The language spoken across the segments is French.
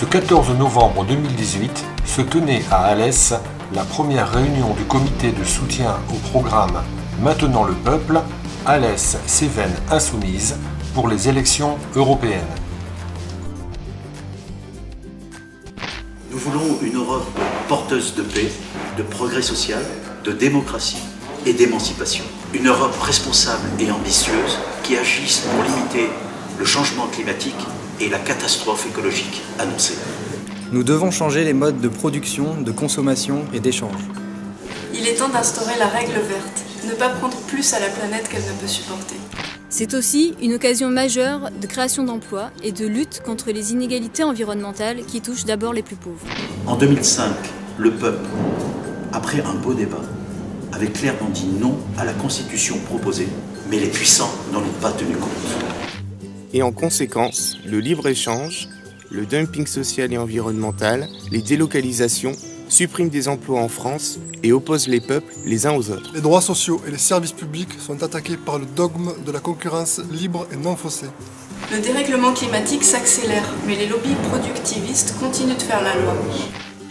Ce 14 novembre 2018 se tenait à Alès la première réunion du comité de soutien au programme Maintenant le peuple, Alès-Cévennes Insoumise pour les élections européennes. Nous voulons une Europe porteuse de paix, de progrès social, de démocratie et d'émancipation. Une Europe responsable et ambitieuse qui agisse pour limiter le changement climatique et la catastrophe écologique annoncée. Nous devons changer les modes de production, de consommation et d'échange. Il est temps d'instaurer la règle verte, ne pas prendre plus à la planète qu'elle ne peut supporter. C'est aussi une occasion majeure de création d'emplois et de lutte contre les inégalités environnementales qui touchent d'abord les plus pauvres. En 2005, le peuple, après un beau débat, avait clairement dit non à la constitution proposée, mais les puissants n'en ont pas tenu compte. Et en conséquence, le libre-échange, le dumping social et environnemental, les délocalisations suppriment des emplois en France et opposent les peuples les uns aux autres. Les droits sociaux et les services publics sont attaqués par le dogme de la concurrence libre et non faussée. Le dérèglement climatique s'accélère, mais les lobbies productivistes continuent de faire la loi.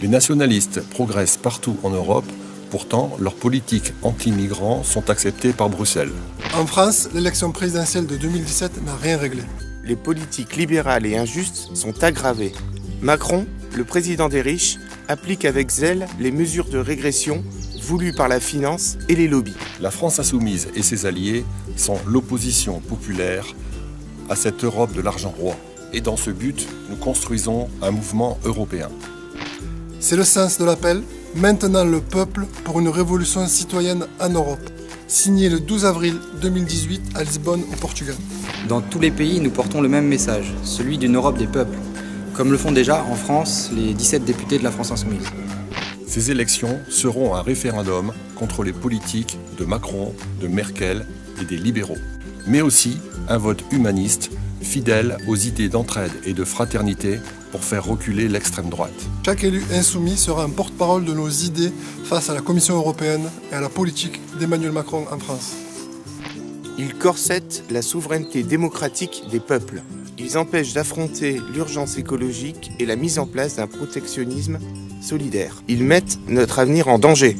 Les nationalistes progressent partout en Europe, pourtant leurs politiques anti-migrants sont acceptées par Bruxelles. En France, l'élection présidentielle de 2017 n'a rien réglé. Les politiques libérales et injustes sont aggravées. Macron, le président des riches, applique avec zèle les mesures de régression voulues par la finance et les lobbies. La France insoumise et ses alliés sont l'opposition populaire à cette Europe de l'argent roi. Et dans ce but, nous construisons un mouvement européen. C'est le sens de l'appel « Maintenant le peuple pour une révolution citoyenne en Europe », signé le 12 avril 2018 à Lisbonne, au Portugal. Dans tous les pays, nous portons le même message, celui d'une Europe des peuples, comme le font déjà en France les 17 députés de la France Insoumise. Ces élections seront un référendum contre les politiques de Macron, de Merkel et des libéraux, mais aussi un vote humaniste, fidèle aux idées d'entraide et de fraternité pour faire reculer l'extrême droite. Chaque élu insoumis sera un porte-parole de nos idées face à la Commission européenne et à la politique d'Emmanuel Macron en France. Ils corsettent la souveraineté démocratique des peuples. Ils empêchent d'affronter l'urgence écologique et la mise en place d'un protectionnisme solidaire. Ils mettent notre avenir en danger.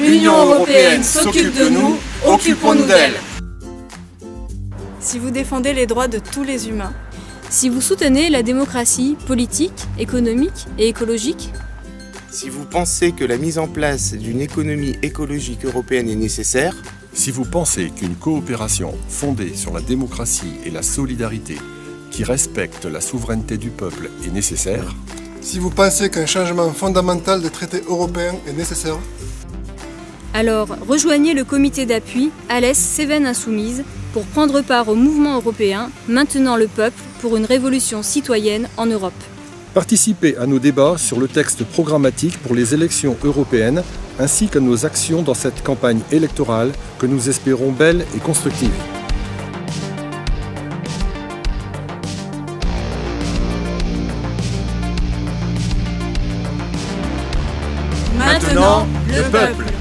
L'Union européenne s'occupe de nous, occupons-nous d'elle. Si vous défendez les droits de tous les humains, Si vous soutenez la démocratie politique, économique et écologique, Si vous pensez que la mise en place d'une économie écologique européenne est nécessaire, Si vous pensez qu'une coopération fondée sur la démocratie et la solidarité, qui respecte la souveraineté du peuple, est nécessaire, Si vous pensez qu'un changement fondamental des traités européens est nécessaire, alors rejoignez le comité d'appui Alès-Cévennes Insoumise pour prendre part au mouvement européen Maintenant le peuple pour une révolution citoyenne en Europe. participez à nos débats sur le texte programmatique pour les élections européennes ainsi qu'à nos actions dans cette campagne électorale que nous espérons belle et constructive. maintenant le peuple.